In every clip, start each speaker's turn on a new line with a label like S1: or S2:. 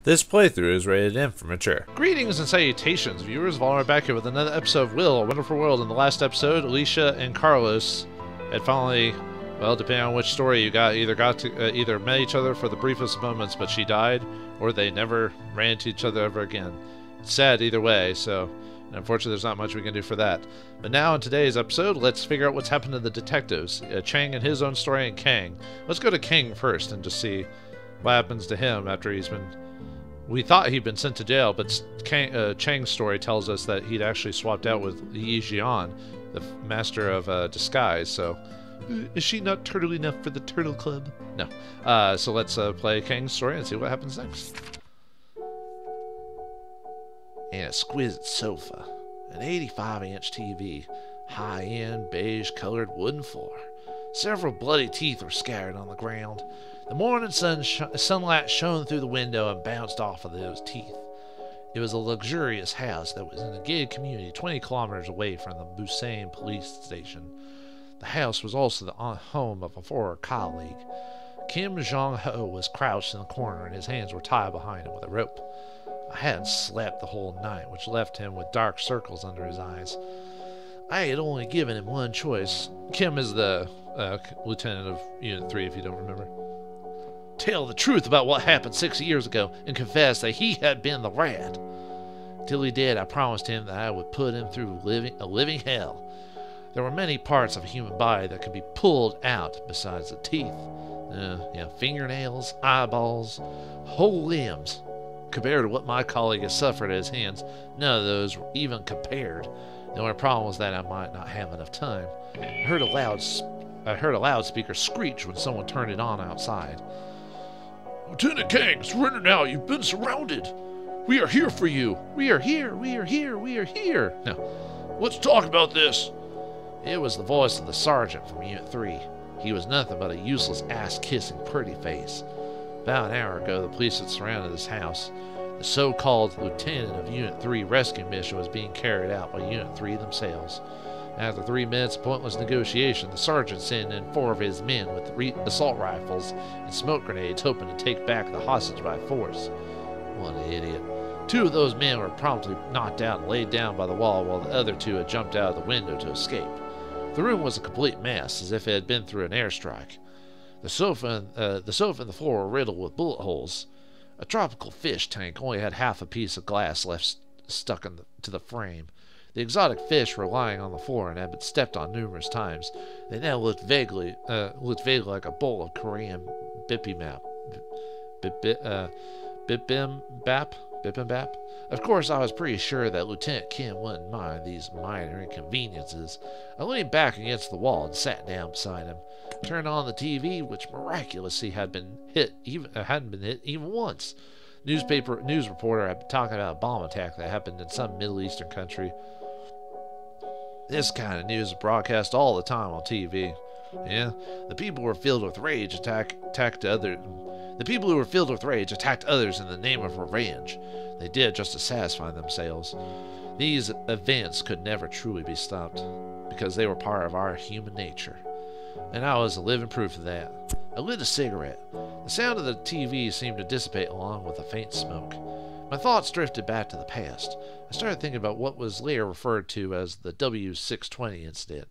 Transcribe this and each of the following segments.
S1: This playthrough is rated M for mature.
S2: Greetings and salutations, viewers. Vauldemare back here with another episode of Will, A Wonderful World. In the last episode, Alicia and Carlos had finally, well, depending on which story you got, either met each other for the briefest moments, but she died, or they never ran into each other ever again. It's sad either way, so unfortunately there's not much we can do for that. But now in today's episode, let's figure out what's happened to the detectives. Chang and his own story, and Kang. Let's go to Kang first and just see what happens to him after he's been... We thought he'd been sent to jail, but Chang's story tells us that he'd actually swapped out with Yi Zhi, the master of disguise, so... Is she not turtle enough for the Turtle Club? No. So let's play Kang's story and see what happens next. An exquisite sofa, an 85-inch TV, high-end beige-colored wooden floor. Several bloody teeth were scattered on the ground. The morning sunlight shone through the window and bounced off of those teeth. It was a luxurious house that was in a gated community 20 kilometers away from the Busan police station. The house was also the home of a former colleague. Kim Jong-ho was crouched in the corner and his hands were tied behind him with a rope. I hadn't slept the whole night, which left him with dark circles under his eyes. I had only given him one choice. Kim is the lieutenant of Unit 3, if you don't remember. Tell the truth about what happened 6 years ago and confess that he had been the rat. Till he did, I promised him that I would put him through a living hell. There were many parts of a human body that could be pulled out besides the teeth. Fingernails, eyeballs, whole limbs. Compared to what my colleague has suffered at his hands, none of those were even compared. The only problem was that I might not have enough time. I heard a loudspeaker screech when someone turned it on outside. Lieutenant Kang, surrender now. You've been surrounded. We are here for you. We are here. We are here. We are here. Now, let's talk about this. It was the voice of the sergeant from Unit 3. He was nothing but a useless ass-kissing pretty face. About an hour ago, the police had surrounded this house. The so-called lieutenant of Unit 3 rescue mission was being carried out by Unit 3 themselves. After 3 minutes of pointless negotiation, the sergeant sent in 4 of his men with assault rifles and smoke grenades, hoping to take back the hostage by force. What an idiot. 2 of those men were promptly knocked out and laid down by the wall, while the other 2 had jumped out of the window to escape. The room was a complete mess, as if it had been through an airstrike. The sofa and the floor were riddled with bullet holes. A tropical fish tank only had half a piece of glass left stuck to the frame. The exotic fish were lying on the floor and had been stepped on numerous times. They now looked vaguely like a bowl of Korean bibimbap. Bibimbap? Of course, I was pretty sure that Lieutenant Kim wouldn't mind these minor inconveniences. I leaned back against the wall and sat down beside him. Turned on the TV, which miraculously hadn't been hit even once. News reporter had been talking about a bomb attack that happened in some Middle Eastern country. This kind of news is broadcast all the time on TV. Yeah, the people who were filled with rage attacked others in the name of revenge. They did just to satisfy themselves. These events could never truly be stopped, because they were part of our human nature. And I was a living proof of that. I lit a cigarette. The sound of the TV seemed to dissipate along with the faint smoke. My thoughts drifted back to the past. I started thinking about what was later referred to as the W620 incident.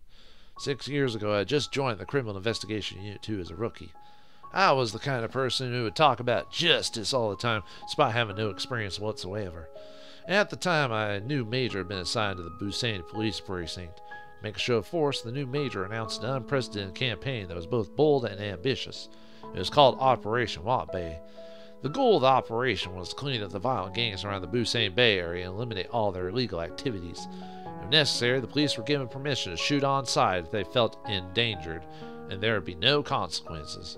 S2: 6 years ago, I had just joined the Criminal Investigation Unit 2 as a rookie. I was the kind of person who would talk about justice all the time, despite having no experience whatsoever. At the time, a new major had been assigned to the Busan police precinct. To make a show of force, the new major announced an unprecedented campaign that was both bold and ambitious. It was called Operation Wat Bay. The goal of the operation was to clean up the violent gangs around the Busan Bay area and eliminate all their illegal activities. If necessary, the police were given permission to shoot on sight if they felt endangered, and there would be no consequences.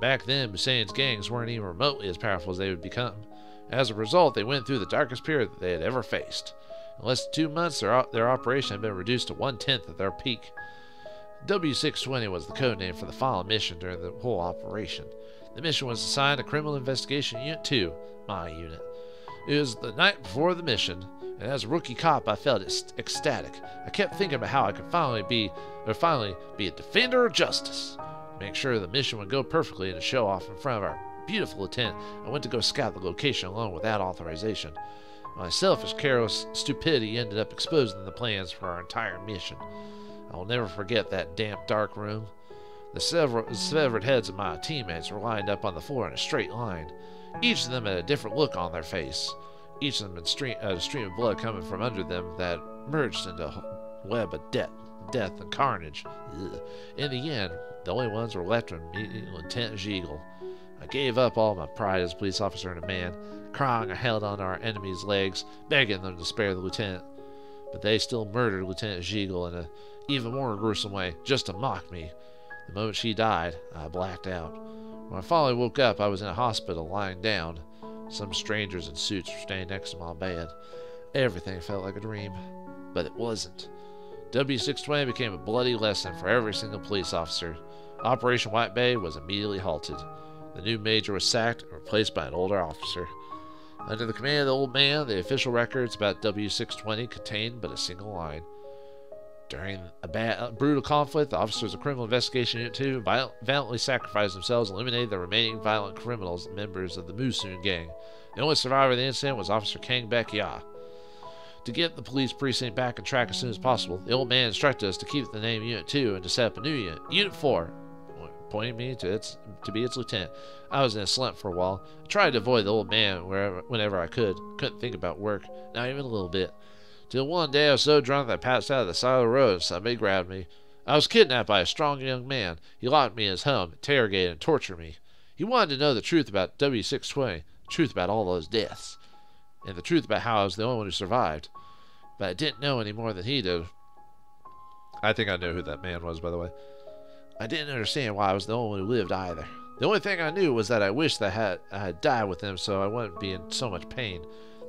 S2: Back then, Busan's gangs weren't even remotely as powerful as they would become. As a result, they went through the darkest period that they had ever faced. In less than 2 months, their operation had been reduced to 1/10 of their peak. W620 was the code name for the final mission during the whole operation. The mission was assigned to Criminal Investigation Unit 2, my unit. It was the night before the mission, and as a rookie cop, I felt ecstatic. I kept thinking about how I could finally be a defender of justice. Make sure the mission would go perfectly and to show off in front of our beautiful lieutenant, I went to go scout the location alone without authorization. My selfish, careless stupidity ended up exposing the plans for our entire mission. I will never forget that damp, dark room. The severed heads of my teammates were lined up on the floor in a straight line. Each of them had a different look on their face. Each of them had a stream of blood coming from under them that merged into a web of death and carnage. Ugh. In the end, the only ones who were left were me and Lieutenant Ziegel. I gave up all my pride as a police officer and a man. Crying, I held onto our enemies' legs, begging them to spare the lieutenant. But they still murdered Lieutenant Ziegel in an even more gruesome way, just to mock me. The moment she died, I blacked out. When I finally woke up, I was in a hospital, lying down. Some strangers in suits were standing next to my bed. Everything felt like a dream, but it wasn't. W620 became a bloody lesson for every single police officer. Operation White Bay was immediately halted. The new major was sacked and replaced by an older officer. Under the command of the old man, the official records about W620 contained but a single line. During a brutal conflict, the officers of Criminal Investigation Unit 2 valiantly sacrificed themselves and eliminated the remaining violent criminals and members of the Musun gang. The only survivor of the incident was Officer Kang Baek-ya. To get the police precinct back on track as soon as possible, the old man instructed us to keep the name Unit 2 and to set up a new unit, Unit 4, pointing me to be its lieutenant. I was in a slump for a while. I tried to avoid the old man whenever I could. Couldn't think about work, not even a little bit. Till one day I was so drunk that I passed out at the side of the road and somebody grabbed me. I was kidnapped by a strong young man. He locked me in his home, interrogated and tortured me. He wanted to know the truth about W620, the truth about all those deaths, and the truth about how I was the only one who survived. But I didn't know any more than he did.
S1: I think I know who that man was, by the way.
S2: I didn't understand why I was the only one who lived either. The only thing I knew was that I wished that I had died with him so I wouldn't be in so much pain.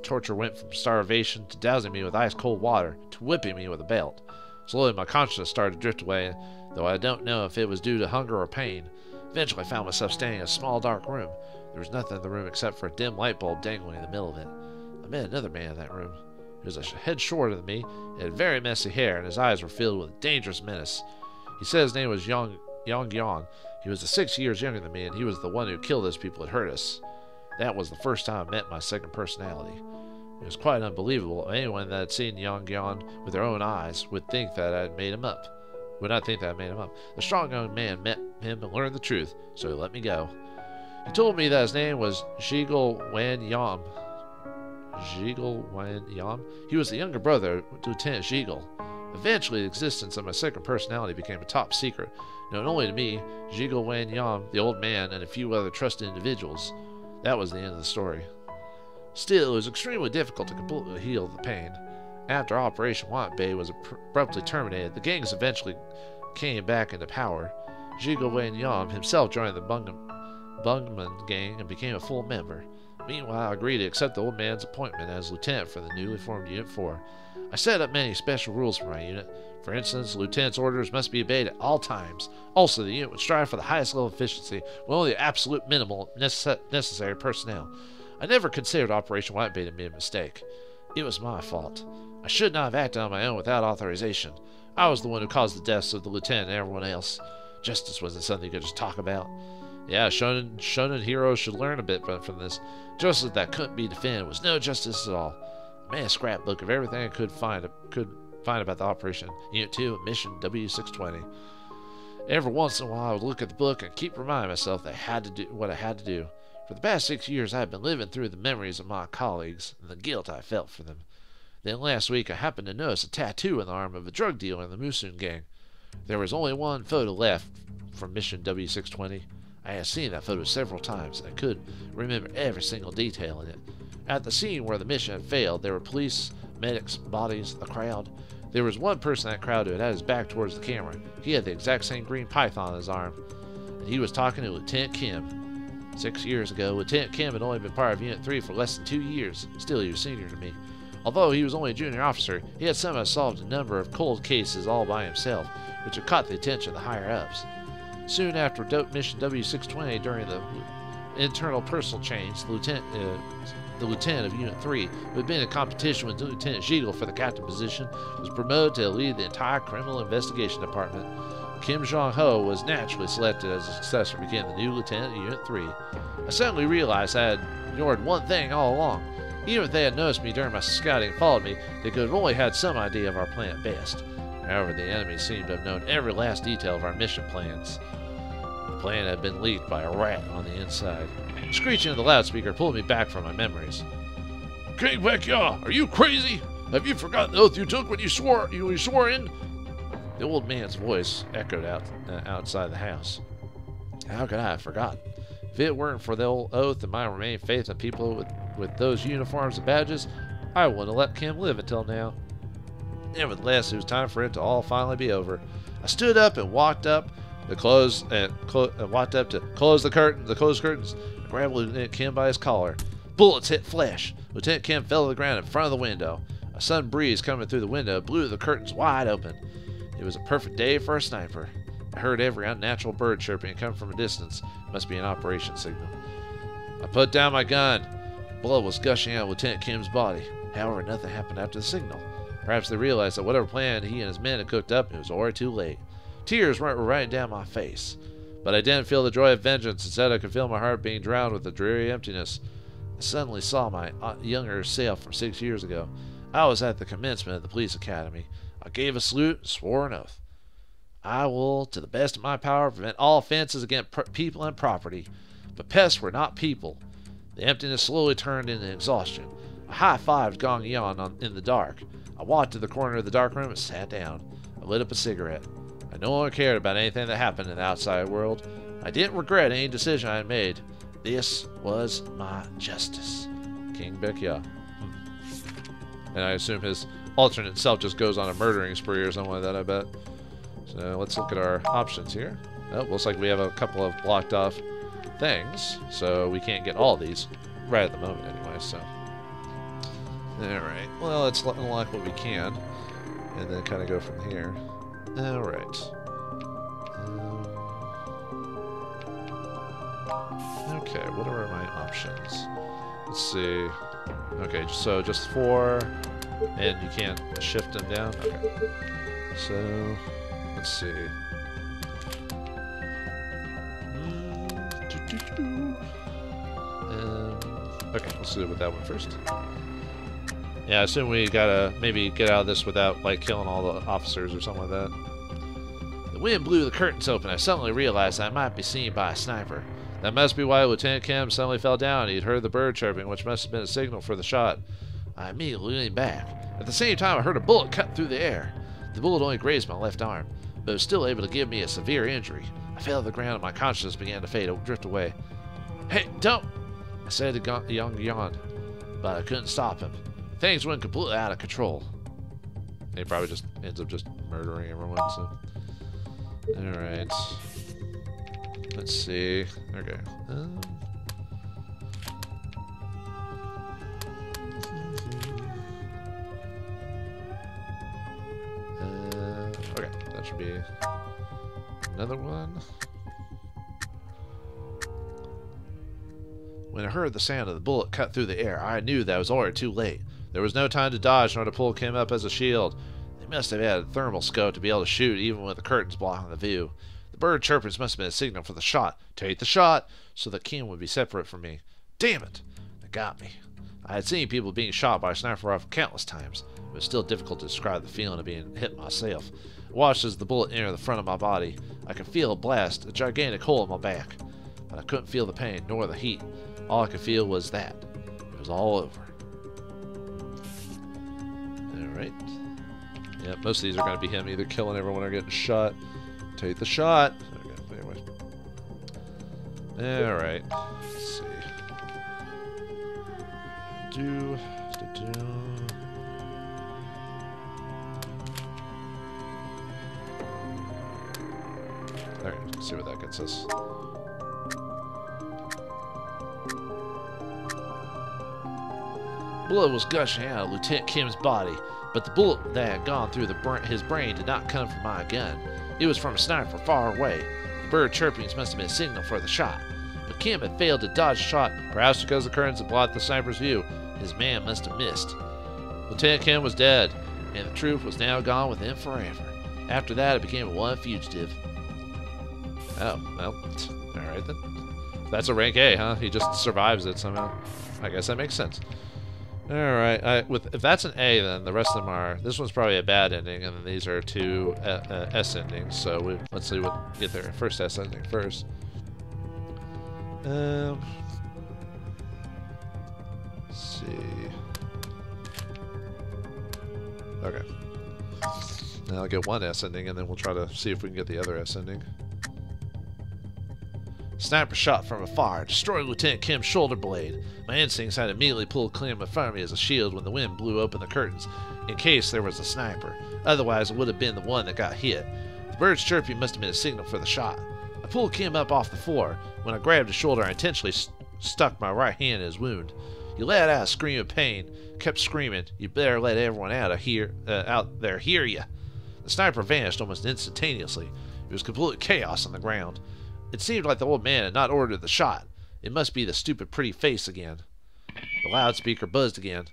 S2: Torture went from starvation to dousing me with ice-cold water to whipping me with a belt. Slowly my consciousness started to drift away, though I don't know if it was due to hunger or pain. Eventually I found myself standing in a small dark room. There was nothing in the room except for a dim light bulb dangling in the middle of it. I met another man in that room. He was a head shorter than me, he had very messy hair, and his eyes were filled with a dangerous menace. He said his name was Yang Gyeong. He was 6 years younger than me, and he was the one who killed those people that hurt us. That was the first time I met my second personality. It was quite unbelievable. Anyone that had seen Yang Gyeong with their own eyes would think that I had made him up. Would not think that I made him up. The strong young man met him and learned the truth, so he let me go. He told me that his name was Zhigel Wan Yam. Zhigel Wan Yam? He was the younger brother of Lieutenant Zhigel. Eventually, the existence of my second personality became a top secret, known only to me, Zhigel Wan Yam, the old man, and a few other trusted individuals. That was the end of the story. Still, it was extremely difficult to completely heal the pain. After Operation White Bay was abruptly terminated, the gangs eventually came back into power. Zhigel Wan Yam himself joined the Bungman gang and became a full member. Meanwhile, I agreed to accept the old man's appointment as lieutenant for the newly formed Unit 4. I set up many special rules for my unit. For instance, the lieutenant's orders must be obeyed at all times. Also, the unit would strive for the highest level of efficiency with only the absolute minimal necessary personnel. I never considered Operation White Bay to be a mistake. It was my fault. I should not have acted on my own without authorization. I was the one who caused the deaths of the lieutenant and everyone else. Justice wasn't something you could just talk about. Yeah, shonen heroes should learn a bit from this. Justice that couldn't be defended was no justice at all. I made a scrapbook of everything I could find about the operation, Unit 2 and Mission W620. Every once in a while I would look at the book and keep reminding myself that I had to do what I had to do. For the past 6 years I had been living through the memories of my colleagues and the guilt I felt for them. Then last week I happened to notice a tattoo on the arm of a drug dealer in the Musun gang. There was only one photo left from Mission W620. I had seen that photo several times, and I could remember every single detail in it. At the scene where the mission had failed, there were police, medics, bodies, a crowd. There was one person in that crowd who had his back towards the camera. He had the exact same green python on his arm, and he was talking to Lieutenant Kim. 6 years ago, Lieutenant Kim had only been part of Unit 3 for less than 2 years. Still, he was senior to me. Although he was only a junior officer, he had somehow solved a number of cold cases all by himself, which had caught the attention of the higher-ups. Soon after Mission W620, during the internal personal change, the lieutenant of Unit 3, who had been in competition with Lieutenant Zhigel for the captain position, was promoted to lead the entire criminal investigation department. Kim Jong-ho was naturally selected as a successor, became the new lieutenant of Unit 3. I suddenly realized I had ignored one thing all along. Even if they had noticed me during my scouting and followed me, they could have only had some idea of our plan at best. However, the enemy seemed to have known every last detail of our mission plans. The plan had been leaked by a rat on the inside. Screeching in the loudspeaker pulled me back from my memories. King Baekya, are you crazy? Have you forgotten the oath you took when you swore in? The old man's voice echoed outside the house. How could I have forgotten? If it weren't for the old oath and my remaining faith in people with those uniforms and badges, I wouldn't have let Kim live until now. Nevertheless, it was time for it to all finally be over. I stood up and walked up to close the curtains. I grabbed Lieutenant Kim by his collar. Bullets hit flesh. Lieutenant Kim fell to the ground in front of the window. A sudden breeze coming through the window blew the curtains wide open. It was a perfect day for a sniper. I heard every unnatural bird chirping come from a distance. It must be an operation signal. I put down my gun. Blood was gushing out of Lieutenant Kim's body. However, nothing happened after the signal. Perhaps they realized that whatever plan he and his men had cooked up, it was already too late. Tears were running down my face. But I didn't feel the joy of vengeance. Instead, I could feel my heart being drowned with a dreary emptiness. I suddenly saw my younger self from 6 years ago. I was at the commencement of the police academy. I gave a salute and swore an oath. I will, to the best of my power, prevent all offenses against people and property. But pests were not people. The emptiness slowly turned into exhaustion. I high-fived Gong Yan in the dark. I walked to the corner of the dark room and sat down. I lit up a cigarette. I no longer cared about anything that happened in the outside world. I didn't regret any decision I had made. This was my justice. King Baekya. And I assume his alternate self just goes on a murdering spree or something like that, I bet. So let's look at our options here. Oh, looks like we have a couple of blocked off things, so we can't get all these right at the moment anyway, so. Alright, well, let's unlock what we can, and then kind of go from here. Alright. Okay, what are my options? Let's see. Okay, so just 4, and you can't shift them down? Okay. So, let's see. Okay, let's do it with that one first. Yeah, I assume we gotta maybe get out of this without, like, killing all the officers or something like that. The wind blew the curtains open. I suddenly realized I might be seen by a sniper. That must be why Lieutenant Kim suddenly fell down. He'd heard the bird chirping, which must have been a signal for the shot. I immediately leaned back. At the same time, I heard a bullet cut through the air. The bullet only grazed my left arm, but it was still able to give me a severe injury. I fell to the ground and my consciousness began to drift away. Hey, don't! I said to Young Yon, but I couldn't stop him. Things went completely out of control. He probably just ends up just murdering everyone, so. Alright. Let's see. Okay. Okay, that should be another one. When I heard the sound of the bullet cut through the air, I knew that it was already too late. There was no time to dodge nor to pull Kim up as a shield. They must have had a thermal scope to be able to shoot even with the curtains blocking the view. The bird chirpings must have been a signal for the shot. Take the shot, so that Kim would be separate from me. Damn it! It got me. I had seen people being shot by a sniper rifle countless times. It was still difficult to describe the feeling of being hit myself. I watched as the bullet entered the front of my body. I could feel a blast, a gigantic hole in my back. But I couldn't feel the pain, nor the heat. All I could feel was that. It was all over. Alright. Yeah, most of these are going to be him either killing everyone or getting shot. Take the shot. Okay, anyway. Alright. Let's see. Alright, let's see what that gets us. Blood was gushing out of Lieutenant Kim's body, but the bullet that had gone through his brain did not come from my gun. It was from a sniper far away. The bird chirpings must have been a signal for the shot. But Kim had failed to dodge the shot, perhaps because the curtains had blocked the sniper's view. His man must have missed. Lieutenant Kim was dead, and the truth was now gone with him forever. After that, I became a one fugitive.
S1: Oh, well, alright then. That's a rank A, huh? He just survives it somehow. I guess that makes sense. Alright, if that's an A, then the rest of them are... This one's probably a bad ending, and then these are two S endings, so let's see what get their first S ending first. Let's see... Okay. Now I'll get one S ending, and then we'll try to see if we can get the other S ending.
S2: Sniper shot from afar, destroyed Lieutenant Kim's shoulder blade. My instincts had immediately pulled Kim in front of me as a shield when the wind blew open the curtains, in case there was a sniper. Otherwise, it would have been the one that got hit. The bird's chirping must have been a signal for the shot. I pulled Kim up off the floor. When I grabbed his shoulder, I intentionally stuck my right hand in his wound. He let out a scream of pain, kept screaming, "You better let everyone out there hear ya." The sniper vanished almost instantaneously. It was complete chaos on the ground. It seemed like the old man had not ordered the shot. It must be the stupid pretty face again. The loudspeaker buzzed again.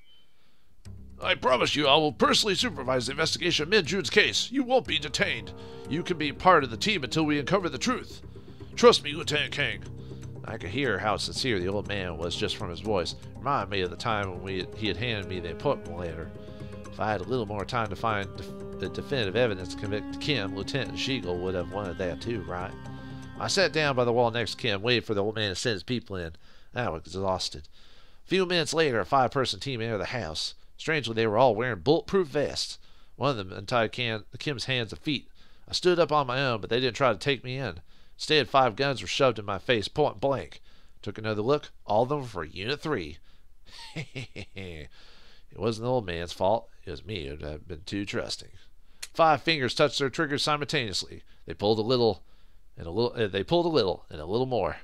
S2: "I promise you I will personally supervise the investigation of Min Jun's case. You won't be detained. You can be part of the team until we uncover the truth. Trust me, Lieutenant Kang." I could hear how sincere the old man was just from his voice. It reminded me of the time when he had handed me the appointment letter. If I had a little more time to find the definitive evidence to convict Kim, Lieutenant Shiegel would have wanted that too, right? I sat down by the wall next to Kim, waited for the old man to send his people in. I was exhausted. A few minutes later, a 5-person team entered the house. Strangely, they were all wearing bulletproof vests. One of them untied Kim's hands and feet. I stood up on my own, but they didn't try to take me in. Instead, 5 guns were shoved in my face, point blank. Took another look. All of them for Unit 3. It wasn't the old man's fault. It was me who had been too trusting. 5 fingers touched their triggers simultaneously. They pulled a little, and a little more.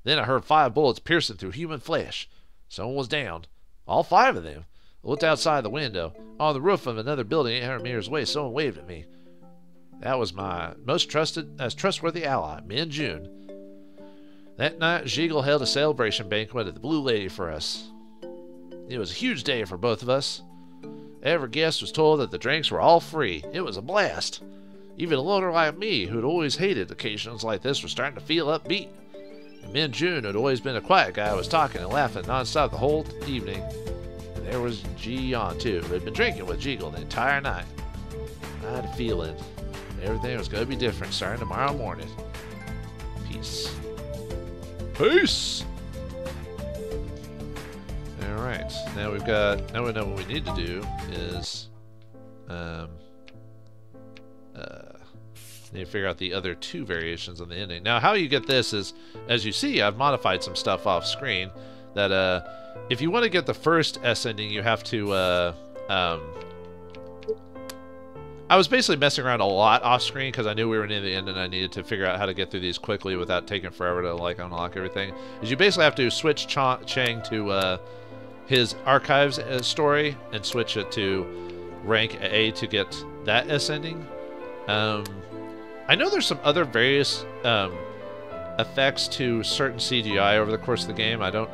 S2: Then I heard 5 bullets piercing through human flesh. Someone was down. All 5 of them. I looked outside the window. On the roof of another building 800 meters away, someone waved at me. That was my most trustworthy ally, Min Jun. That night, Shiegel held a celebration banquet at the Blue Lady for us. It was a huge day for both of us. Every guest was told that the drinks were all free. It was a blast. Even a loner like me, who'd always hated occasions like this, was starting to feel upbeat. And Min Jun, who'd always been a quiet guy, was talking and laughing nonstop the whole evening. And there was Ji Yan, too, who had been drinking with Shiegel the entire night. I had a feeling everything was going to be different starting tomorrow morning. Peace. Peace!
S1: Alright, now we know what we need to do is need to figure out the other 2 variations on the ending. Now how you get this is, as you see, I've modified some stuff off screen that if you want to get the first S ending, you have to I was basically messing around a lot off screen because I knew we were near the end and I needed to figure out how to get through these quickly without taking forever to like unlock everything. Is you basically have to switch Chang to his archives story and switch it to rank A to get that S ending. I know there's some other various effects to certain CGI over the course of the game. I don't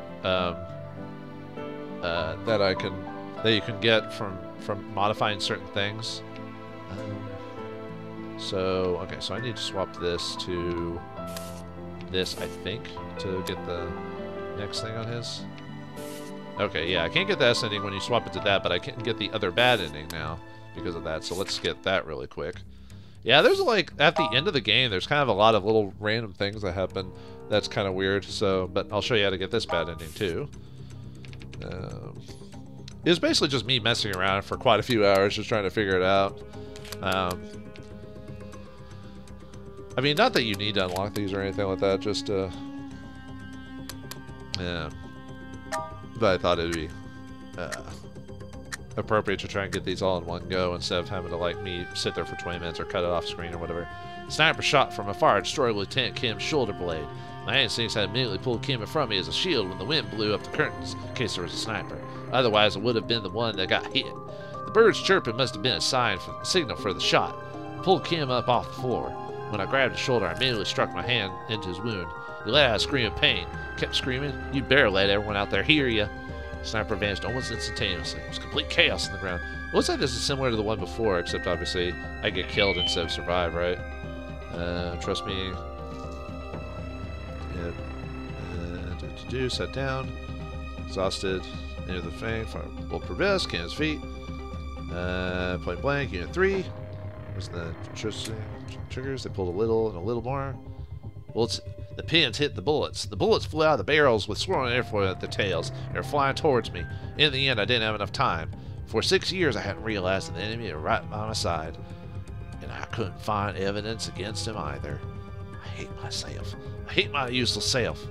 S1: that you can get from modifying certain things. So I need to swap this to this, I think, to get the next thing on his. Okay, yeah, I can't get the S ending when you swap it to that, but I can get the other bad ending now because of that. So let's get that really quick. Yeah, there's like, at the end of the game, there's kind of a lot of little random things that happen. That's kind of weird, so, but I'll show you how to get this bad ending too. It was basically just me messing around for quite a few hours just trying to figure it out. I mean, not that you need to unlock these or anything like that, just, yeah. But I thought it would be appropriate to try and get these all in one go instead of having to, like, me sit there for 20 minutes or cut it off screen or whatever. Sniper shot from afar destroyed Lieutenant Kim's shoulder blade. My instincts had immediately pulled Kim in front of me as a shield when the wind blew up the curtains in case there was a sniper. Otherwise, it would have been the one that got hit. The bird's chirping must have been a signal for the shot. I pulled Kim up off the floor. When I grabbed his shoulder, I immediately struck my hand into his wound. He let out a scream of pain. Kept screaming, "You better let everyone out there hear ya." Sniper vanished almost instantaneously. It was complete chaos on the ground. It looks like this is similar to the one before, except obviously I get killed instead of survive, right? Trust me. Yep. Sat down. Exhausted. Enter the thing. Fire bolt per best. Cannon his feet. Point blank. Unit 3. Where's the triggers? They pulled a little and a little more. Bullets. The pins hit the bullets. The bullets flew out of the barrels with swirling airfoil at their tails. They were flying towards me. In the end, I didn't have enough time. For 6 years, I hadn't realized that the enemy was right by my side. And I couldn't find evidence against him either. I hate myself. I hate my useless self.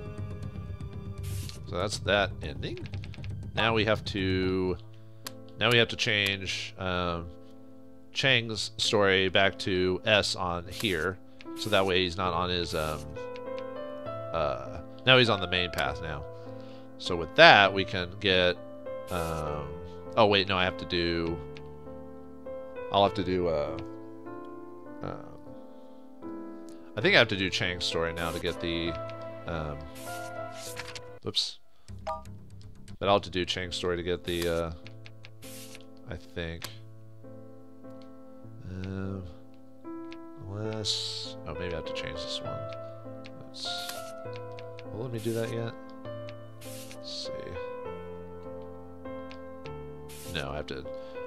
S1: So that's that ending. Now we have to change Chang's story back to S on here. So that way he's not on his now he's on the main path now. So with that we can get oh wait, no, I'll have to do I think I have to do Chang's story now to get the oops. But I'll have to do Chang's story to get the I think unless, oh, maybe I have to change this one. Will let me do that yet? Let's see. No,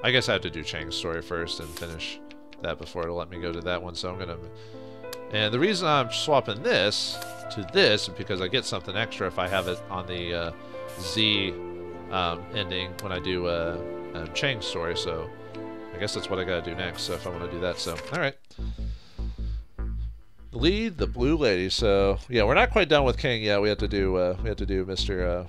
S1: I guess I have to do Chang's story first and finish that before it'll let me go to that one. So I'm gonna, and the reason I'm swapping this to this is because I get something extra if I have it on the Z ending when I do Chang's story. So I guess that's what I gotta do next. So if I want to do that, so all right. Lead the blue lady. So yeah, we're not quite done with Kang yet. We have to do Mr.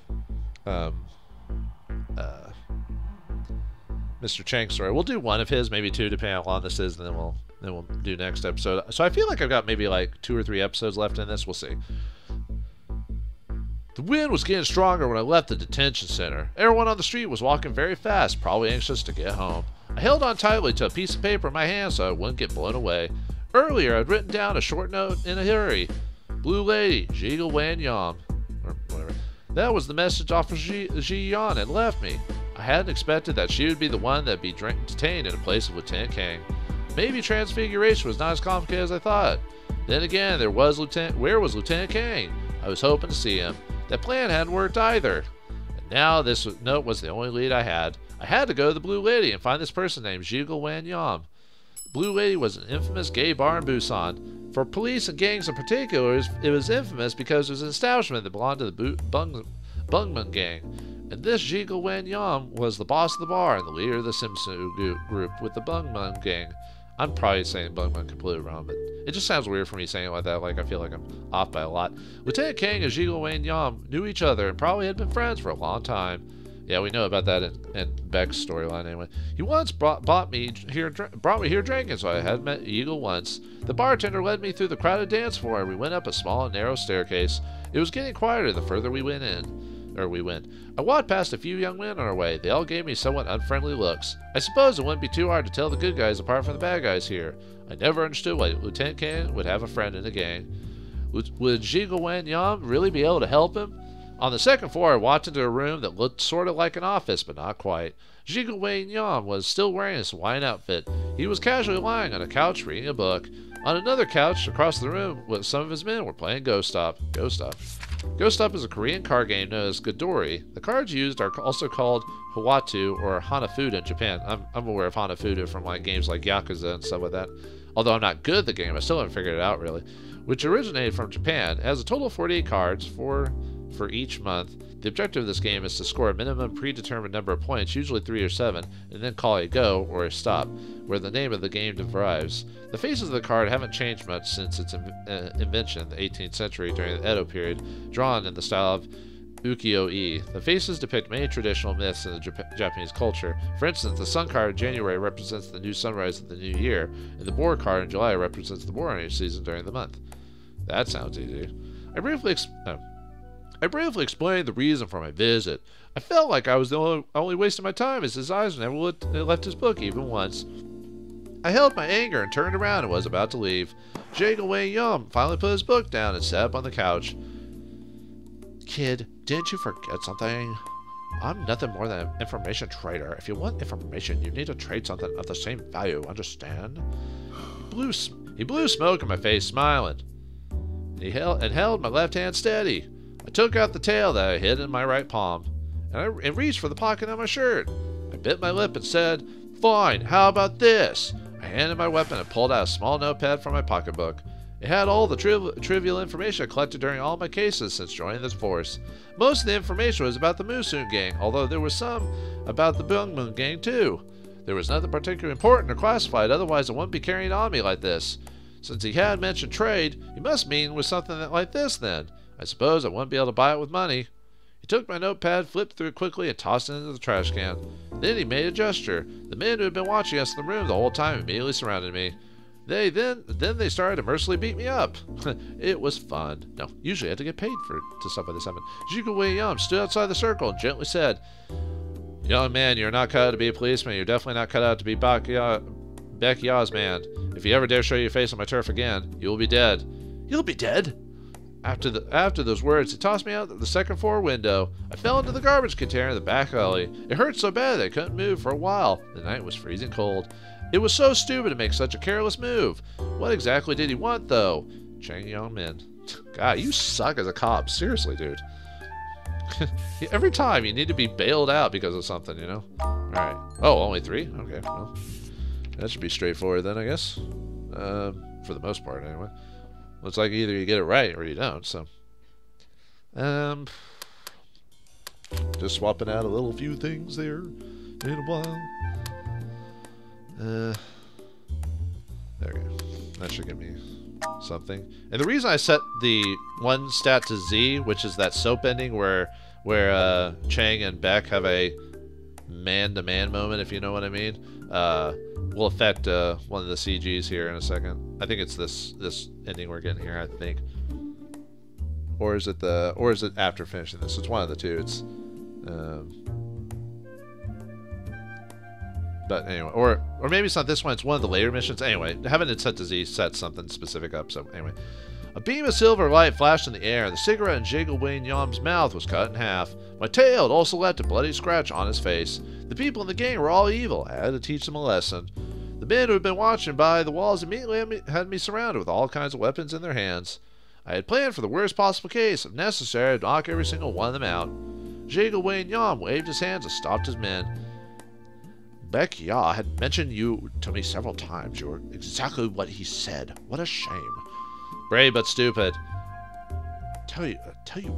S1: Mr. Chang's story. We'll do one of his, maybe two, depending on how long this is, and then we'll do next episode. So I feel like I've got maybe like 2 or 3 episodes left in this. We'll see. The wind was getting stronger when I left the detention center. Everyone on the street was walking very fast, probably anxious to get home. I held on tightly to a piece of paper in my hand so I wouldn't get blown away. Earlier, I'd written down a short note in a hurry. Blue lady, Jiggle Wan Yam. Or whatever. That was the message Officer Ji Yan had left me. I hadn't expected that she would be the one that'd be detained in place of Lieutenant Kang. Maybe transfiguration was not as complicated as I thought. Then again, where was Lieutenant Kang? I was hoping to see him. That plan hadn't worked either. And now this note was the only lead I had. I had to go to the Blue Lady and find this person named Jiggle Wan Yam. Blue Lady was an infamous gay bar in Busan. For police and gangs in particular, it was infamous because it was an establishment that belonged to the Bungman gang. And this Jiggle Wan Yam was the boss of the bar and the leader of the Simpson group with the Bungman gang. I'm probably saying Bungman completely wrong, but it just sounds weird for me saying it like that. Like, I feel like I'm off by a lot. Lieutenant Kang and Jiggle Wan Yam knew each other and probably had been friends for a long time. Yeah, we know about that in Beck's storyline anyway. He once brought me here drinking, so I had met Eagle once. The bartender led me through the crowded dance floor, and we went up a small and narrow staircase. It was getting quieter the further we went. I walked past a few young men on our way. They all gave me somewhat unfriendly looks. I suppose it wouldn't be too hard to tell the good guys apart from the bad guys here. I never understood why Lieutenant Kang would have a friend in the gang. Would Jiggle Wan Yam really be able to help him? On the second floor, I walked into a room that looked sort of like an office, but not quite. Jiggle Wan Yam was still wearing his Hawaiian outfit. He was casually lying on a couch reading a book. On another couch across the room, some of his men were playing Ghost Stop. Ghost Stop is a Korean card game known as Godori. The cards used are also called Hawatu or Hanafuda in Japan. I'm aware of Hanafuda from like games like Yakuza and stuff like that. Although I'm not good at the game, I still haven't figured it out really. Which originated from Japan. It has a total of 48 cards, for each month. The objective of this game is to score a minimum predetermined number of points, usually 3 or 7, and then call a go or a stop, where the name of the game derives. The faces of the card haven't changed much since its invention in the 18th century during the Edo period, drawn in the style of ukiyo-e. The faces depict many traditional myths in the Japanese culture. For instance, the sun card in January represents the new sunrise of the new year, and the boar card in July represents the boar hunting season during the month. That sounds easy. I briefly explained the reason for my visit. I felt like I was the only wasting my time, as his eyes never left his book even once. I held my anger and turned around and was about to leave. Jiggle Wan Yam finally put his book down and sat up on the couch. Kid, didn't you forget something? I'm nothing more than an information trader. If you want information, you need to trade something of the same value, understand? He blew smoke in my face, smiling. and held my left hand steady. I took out the tail that I hid in my right palm, and reached for the pocket on my shirt. I bit my lip and said, "Fine, how about this?" I handed my weapon and pulled out a small notepad from my pocketbook. It had all the trivial information I collected during all my cases since joining this force. Most of the information was about the Musun gang, although there was some about the Bungmun gang too. There was nothing particularly important or classified, otherwise I wouldn't be carrying on me like this. Since he had mentioned trade, he must mean with something like this then. I suppose I wouldn't be able to buy it with money. He took my notepad, flipped through it quickly, and tossed it into the trash can. Then he made a gesture. The men who had been watching us in the room the whole time immediately surrounded me. Then they started to mercilessly beat me up. It was fun. No, usually I had to get paid to stuff like this happen. Zhigawei stood outside the circle and gently said, "Young man, you're not cut out to be a policeman. You're definitely not cut out to be Beck Ya's man. If you ever dare show your face on my turf again, you will be dead." "You'll be dead?" After those words, he tossed me out the second floor window. I fell into the garbage container in the back alley. It hurt so bad that I couldn't move for a while. The night was freezing cold. It was so stupid to make such a careless move. What exactly did he want, though? Chang Gyeong-Min. God, you suck as a cop. Seriously, dude. Every time you need to be bailed out because of something, you know? Alright. Oh, only 3? Okay, well. That should be straightforward then, I guess. For the most part, anyway. Looks like either you get it right or you don't, so. Just swapping out a little few things there in a while. There we go. That should give me something. And the reason I set the one stat to Z, which is that soap ending where Chang and Beck have a man-to-man moment, if you know what I mean, will affect one of the CGs here in a second. I think it's this ending we're getting here, I think. Or is it after finishing this? It's one of the two. It's but anyway, or maybe it's not this one, it's one of the later missions. Anyway, having it set to Z sets something specific up, so anyway. A beam of silver light flashed in the air, and the cigarette in Zhigawei Yam's mouth was cut in half. My tail had also left a bloody scratch on his face. The people in the gang were all evil. I had to teach them a lesson. The men who had been watching by the walls immediately had me surrounded with all kinds of weapons in their hands. I had planned for the worst possible case. If necessary, I'd knock every single one of them out. Zhigawei Yam waved his hands and stopped his men. Beck Ya had mentioned you to me several times. You were exactly what he said. What a shame. Brave but stupid. Tell you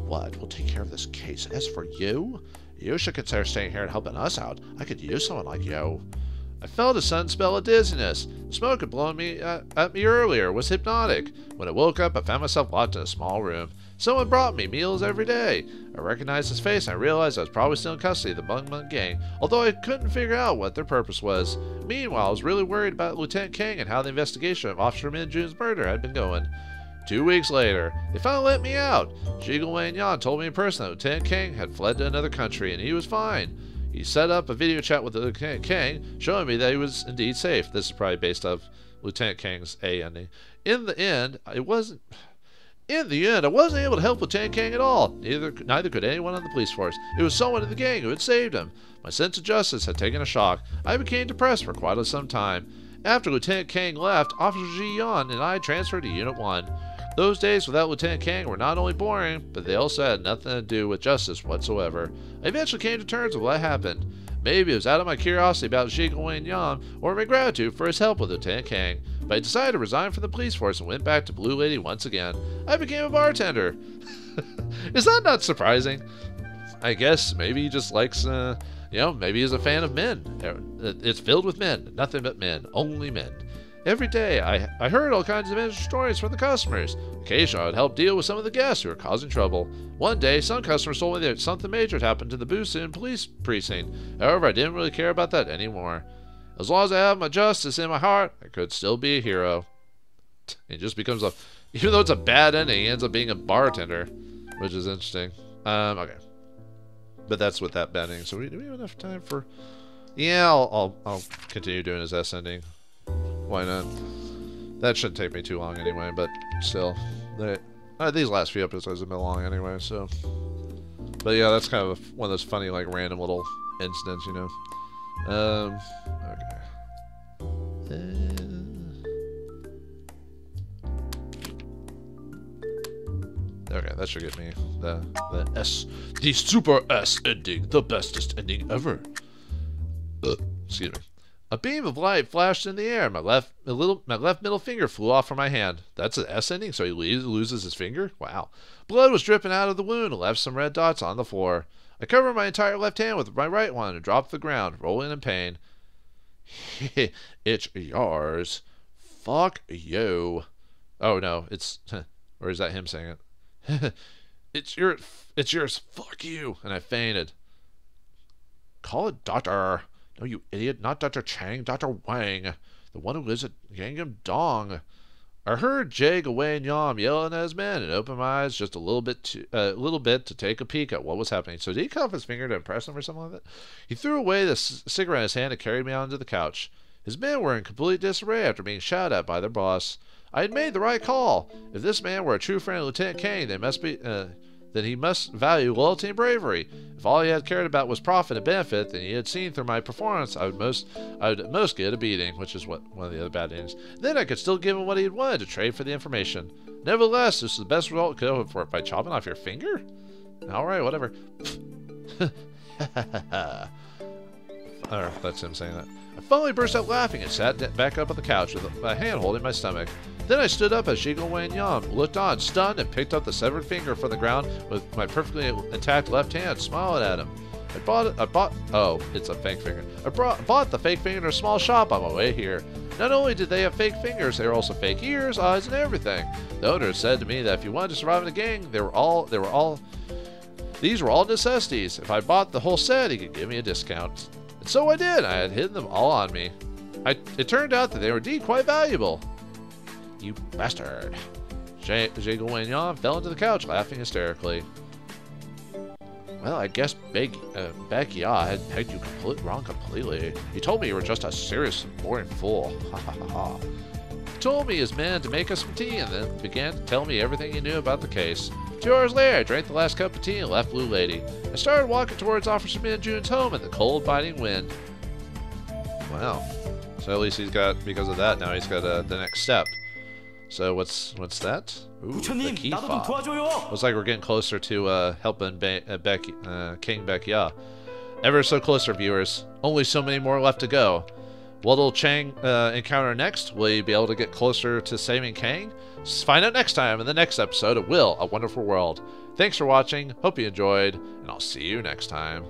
S1: what, we'll take care of this case. As for you, you should consider staying here and helping us out. I could use someone like you. I felt a sudden spell of dizziness. The smoke had blown at me earlier. It was hypnotic. When I woke up, I found myself locked in a small room. Someone brought me meals every day. I recognized his face, and I realized I was probably still in custody of the Bungmun gang, although I couldn't figure out what their purpose was. Meanwhile, I was really worried about Lieutenant Kang and how the investigation of Officer Min Jun's murder had been going. 2 weeks later, they finally let me out. Zhigawei Yan told me in person that Lieutenant Kang had fled to another country, and he was fine. He set up a video chat with Lieutenant Kang, showing me that he was indeed safe. This is probably based off Lieutenant Kang's A ending. In the end, I wasn't able to help Lieutenant Kang at all. Neither could anyone on the police force. It was someone in the gang who had saved him. My sense of justice had taken a shock. I became depressed for quite some time. After Lieutenant Kang left, Officer Ji Yan and I transferred to Unit 1. Those days without Lieutenant Kang were not only boring, but they also had nothing to do with justice whatsoever. I eventually came to terms with what happened. Maybe it was out of my curiosity about Zhigawei Yan or my gratitude for his help with Lieutenant Kang, but I decided to resign from the police force and went back to Blue Lady once again. I became a bartender. Is that not surprising? I guess maybe he just likes, maybe he's a fan of men. It's filled with men, nothing but men, only men. Every day, I heard all kinds of interesting stories from the customers. Occasionally, I would help deal with some of the guests who were causing trouble. One day, some customers told me that something major had happened to the Busan police precinct. However, I didn't really care about that anymore. As long as I have my justice in my heart, I could still be a hero. It just becomes even though it's a bad ending, he ends up being a bartender, which is interesting. Okay. But that's with that bad ending. So do we have enough time for... Yeah, I'll continue doing his S ending. Why not? That shouldn't take me too long anyway, but still. These last few episodes have been long anyway, so... But yeah, that's kind of one of those funny, like, random little incidents, you know? Okay. Okay, that should get me the S, the super S ending, the bestest ending ever. Excuse me. A beam of light flashed in the air. My left middle finger flew off from my hand. That's an S ending, so he loses his finger? Wow. Blood was dripping out of the wound and left some red dots on the floor. I covered my entire left hand with my right one and dropped to the ground, rolling in pain. It's yours. Fuck you. Oh no, it's... Or is that him saying it? It's yours. Fuck you. And I fainted. Call it Doctor. No, you idiot. Not Dr. Chang. Dr. Wang. The one who lives at Gangnam Dong. I heard Jae Gyeong-Min yelling at his men and opened my eyes just a little bit to take a peek at what was happening. So did he cut off his finger to impress him or something like that? He threw away the cigarette in his hand and carried me onto the couch. His men were in complete disarray after being shouted at by their boss. I had made the right call. If this man were a true friend of Lieutenant Kang, then he must value loyalty and bravery. If all he had cared about was profit and benefit, then he had seen through my performance, I would at most get a beating, which is what one of the other bad endings. Then I could still give him what he had wanted to trade for the information. Nevertheless, this is the best result I could hope for. By chopping off your finger? Alright, whatever. That's him saying that. I finally burst out laughing and sat back up on the couch with a hand holding my stomach. Then I stood up as Yi Zhi looked on, stunned, and picked up the severed finger from the ground with my perfectly intact left hand, smiling at him. Oh, it's a fake finger. I bought the fake finger in a small shop on my way here. Not only did they have fake fingers, they were also fake ears, eyes, and everything. The owner said to me that if you wanted to survive in the gang, these were all necessities. If I bought the whole set, he could give me a discount. And so I did. I had hidden them all on me. It turned out that they were indeed quite valuable. You bastard. Jae Gyeong-Min fell into the couch, laughing hysterically. Well, I guess Big Ya had pegged you wrong completely. He told me you were just a serious and boring fool. Ha ha ha ha. He told me his man to make us some tea and then began to tell me everything he knew about the case. 2 hours later, I drank the last cup of tea and left Blue Lady. I started walking towards Officer Min Jun's home in the cold, biting wind. Wow. So at least he's got, because of that, now he's got the next step. So what's that? Ooh, the key fob. Looks like we're getting closer to helping King Baek-ya. Ever so closer, viewers. Only so many more left to go. What will Chang encounter next? Will he be able to get closer to saving Kang? Find out next time in the next episode of Will, A Wonderful World. Thanks for watching, hope you enjoyed, and I'll see you next time.